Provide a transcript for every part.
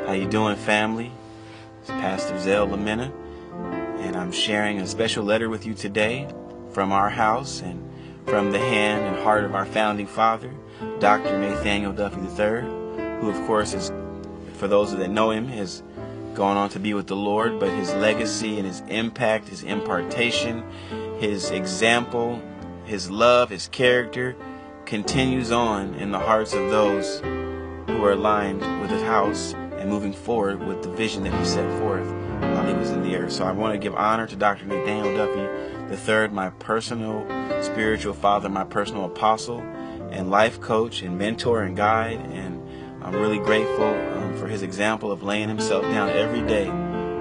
How you doing, family? It's Pastor Zell Lamena, and I'm sharing a special letter with you today from our house and from the hand and heart of our founding father, Dr. Nathaniel Duffy III, who, of course, is, for those that know him, has gone on to be with the Lord, but his legacy and his impact, his impartation, his example, his love, his character continues on in the hearts of those who are aligned with his house and moving forward with the vision that he set forth while he was in the earth. So I want to give honor to Dr. Nathaniel Duffy III, my personal spiritual father, my personal apostle and life coach and mentor and guide. And I'm really grateful for his example of laying himself down every day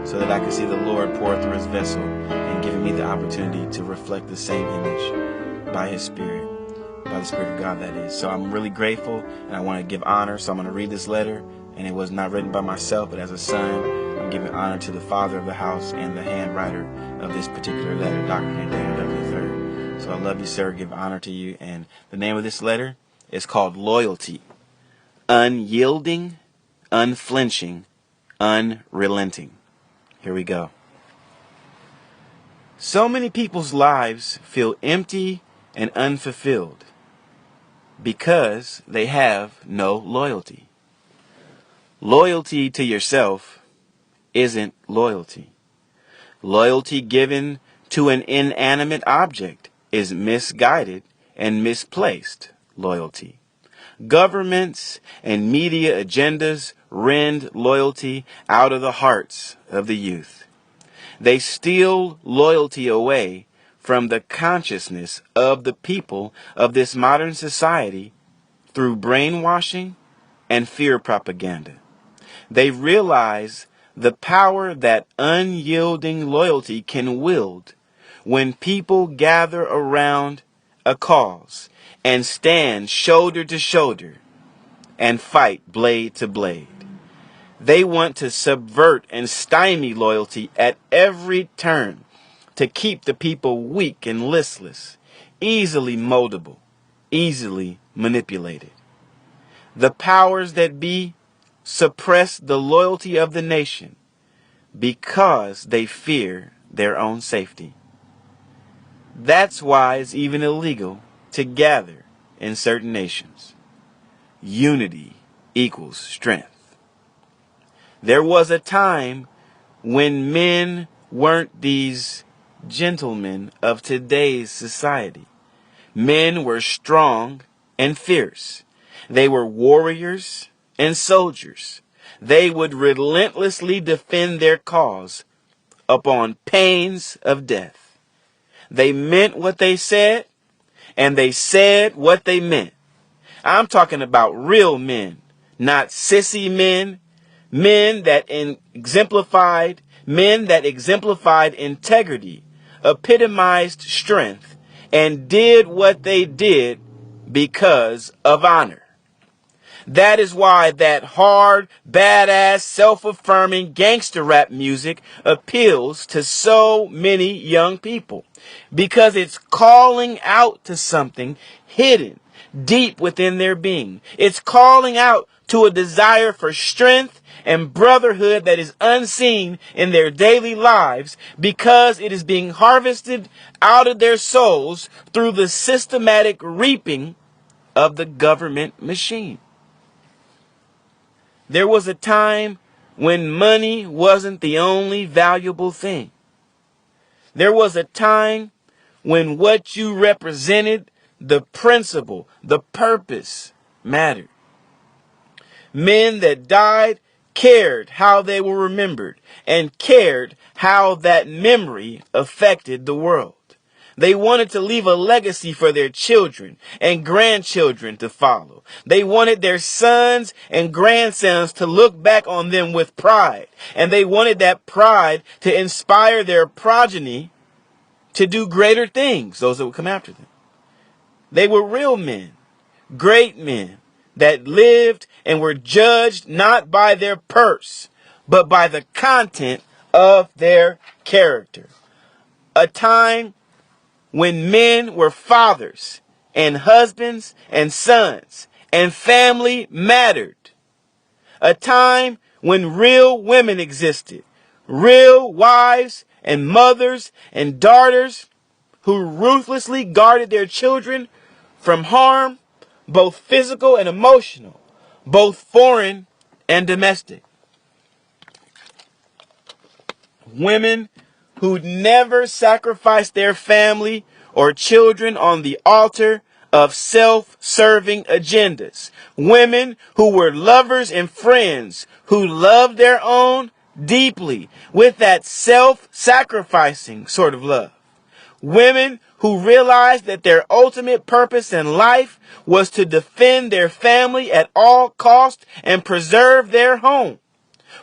so that I could see the Lord pour through his vessel and giving me the opportunity to reflect the same image by his Spirit. By the Spirit of God, that is. So I'm really grateful, and I want to give honor. So I'm going to read this letter, and it was not written by myself, but as a son, I'm giving honor to the father of the house and the handwriter of this particular letter, Dr. Nathaniel Duffy III. So I love you, sir. Give honor to you. And the name of this letter is called Loyalty. Unyielding, Unflinching, Unrelenting. Here we go. So many people's lives feel empty and unfulfilled because they have no loyalty. Loyalty to yourself isn't loyalty. Loyalty given to an inanimate object is misguided and misplaced loyalty. Governments and media agendas rend loyalty out of the hearts of the youth. They steal loyalty away from the consciousness of the people of this modern society through brainwashing and fear propaganda. They realize the power that unyielding loyalty can wield when people gather around a cause and stand shoulder to shoulder and fight blade to blade. They want to subvert and stymie loyalty at every turn to keep the people weak and listless, easily moldable, easily manipulated. The powers that be suppress the loyalty of the nation because they fear their own safety. That's why it's even illegal to gather in certain nations. Unity equals strength. There was a time when men weren't these gentlemen of today's society. Men were strong and fierce. They were warriors and soldiers. They would relentlessly defend their cause upon pains of death. They meant what they said, and they said what they meant. I'm talking about real men, not sissy men, men that exemplified integrity, epitomized strength, and did what they did because of honor. That is why that hard, badass, self-affirming gangster rap music appeals to so many young people, because it's calling out to something hidden deep within their being. It's calling out to a desire for strength and brotherhood that is unseen in their daily lives, because it is being harvested out of their souls through the systematic reaping of the government machine. There was a time when money wasn't the only valuable thing. There was a time when what you represented, the principle, the purpose, mattered. Men that died cared how they were remembered and cared how that memory affected the world. They wanted to leave a legacy for their children and grandchildren to follow. They wanted their sons and grandsons to look back on them with pride. And they wanted that pride to inspire their progeny to do greater things, those that would come after them. They were real men, great men that lived and were judged not by their purse, but by the content of their character. A time when men were fathers and husbands and sons and family mattered. A time when real women existed, real wives and mothers and daughters who ruthlessly guarded their children from harm, both physical and emotional, both foreign and domestic. Women who'd never sacrificed their family or children on the altar of self-serving agendas. Women who were lovers and friends who loved their own deeply with that self-sacrificing sort of love. Women who realized that their ultimate purpose in life was to defend their family at all costs and preserve their home.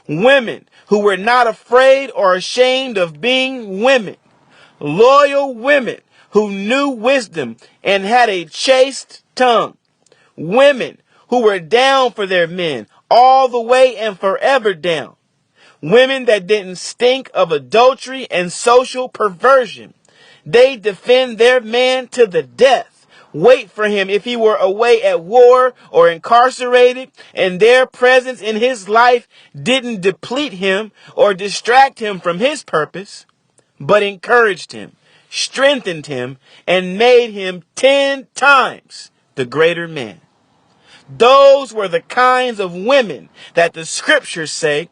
Women who were not afraid or ashamed of being women. Loyal women who knew wisdom and had a chaste tongue. Women who were down for their men all the way and forever down. Women that didn't stink of adultery and social perversion. They defend their man to the death. Wait for him if he were away at war or incarcerated, and their presence in his life didn't deplete him or distract him from his purpose, but encouraged him, strengthened him, and made him 10 times the greater man. Those were the kinds of women that the scriptures say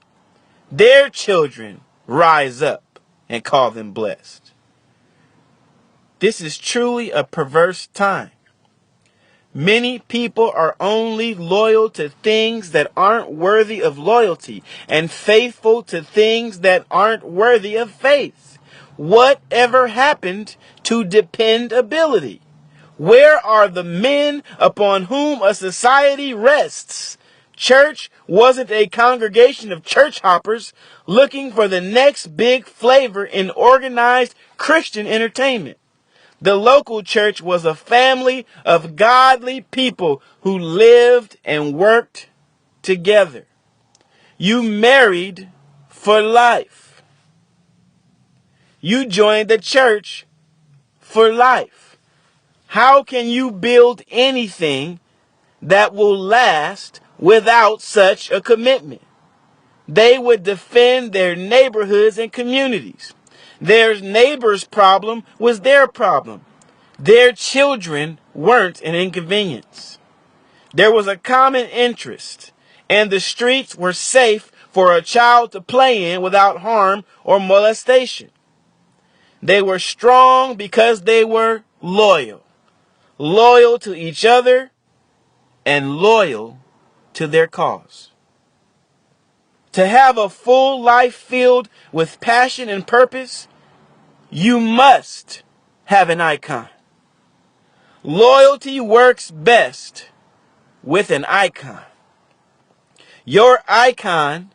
their children rise up and call them blessed. This is truly a perverse time. Many people are only loyal to things that aren't worthy of loyalty and faithful to things that aren't worthy of faith. Whatever happened to dependability? Where are the men upon whom a society rests? Church wasn't a congregation of church hoppers looking for the next big flavor in organized Christian entertainment. The local church was a family of godly people who lived and worked together. You married for life. You joined the church for life. How can you build anything that will last without such a commitment? They would defend their neighborhoods and communities. Their neighbor's problem was their problem. Their children weren't an inconvenience. There was a common interest, and the streets were safe for a child to play in without harm or molestation. They were strong because they were loyal. Loyal to each other and loyal to their cause. To have a full life filled with passion and purpose, you must have an icon. Loyalty works best with an icon. Your icon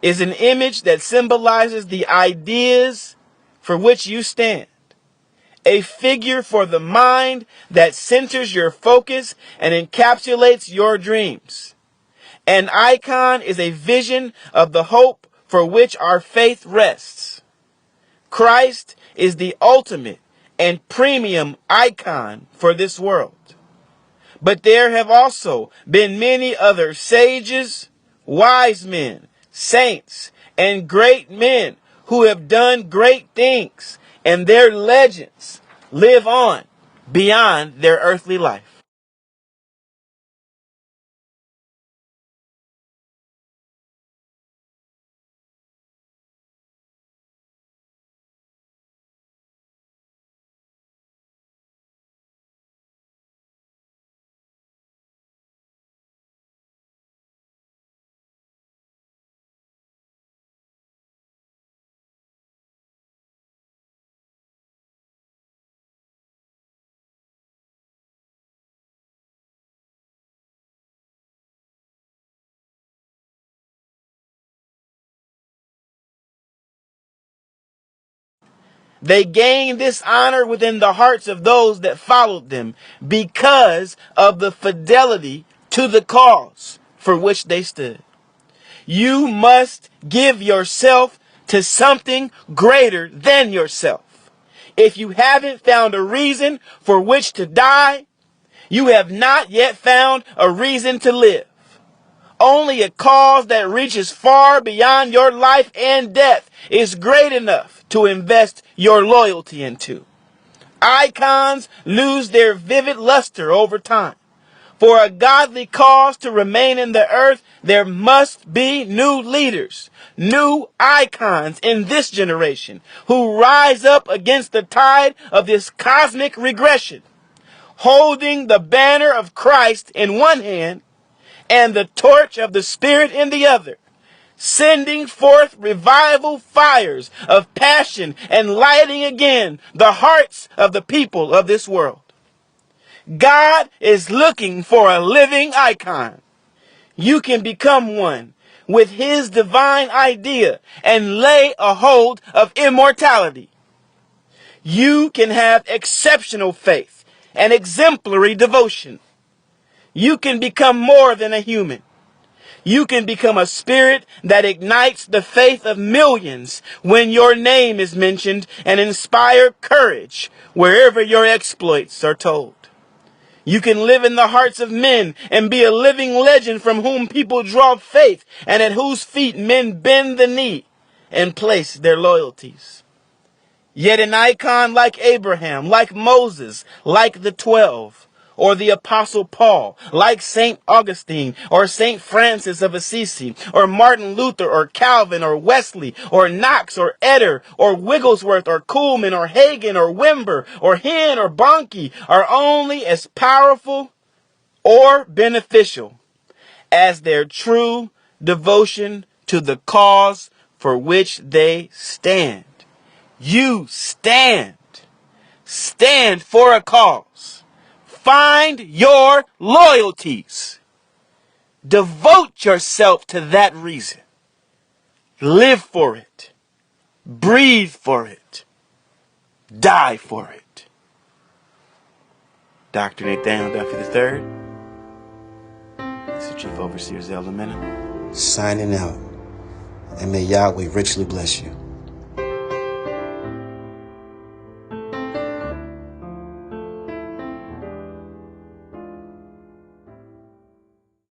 is an image that symbolizes the ideas for which you stand. A figure for the mind that centers your focus and encapsulates your dreams. An icon is a vision of the hope for which our faith rests. Christ is the ultimate and premium icon for this world. But there have also been many other sages, wise men, saints, and great men who have done great things, and their legends live on beyond their earthly life. They gained this honor within the hearts of those that followed them because of the fidelity to the cause for which they stood. You must give yourself to something greater than yourself. If you haven't found a reason for which to die, you have not yet found a reason to live. Only a cause that reaches far beyond your life and death is great enough to invest your loyalty into. Icons lose their vivid luster over time. For a godly cause to remain in the earth, there must be new leaders, new icons in this generation who rise up against the tide of this cosmic regression, holding the banner of Christ in one hand and the torch of the Spirit in the other, sending forth revival fires of passion and lighting again the hearts of the people of this world. God is looking for a living icon. You can become one with His divine idea and lay a hold of immortality. You can have exceptional faith and exemplary devotion. You can become more than a human. You can become a spirit that ignites the faith of millions when your name is mentioned and inspire courage wherever your exploits are told. You can live in the hearts of men and be a living legend from whom people draw faith and at whose feet men bend the knee and place their loyalties. Yet an icon like Abraham, like Moses, like the 12, or the Apostle Paul, like St. Augustine, or St. Francis of Assisi, or Martin Luther, or Calvin, or Wesley, or Knox, or Eder, or Wigglesworth, or Kuhlman, or Hagen, or Wimber, or Hinn, or Bonnke, are only as powerful or beneficial as their true devotion to the cause for which they stand. You stand. Stand for a cause. Find your loyalties. Devote yourself to that reason. Live for it. Breathe for it. Die for it. Dr. Nathaniel Duffy III. This is Chief Overseer Zelda Mena. Signing out. And may Yahweh richly bless you.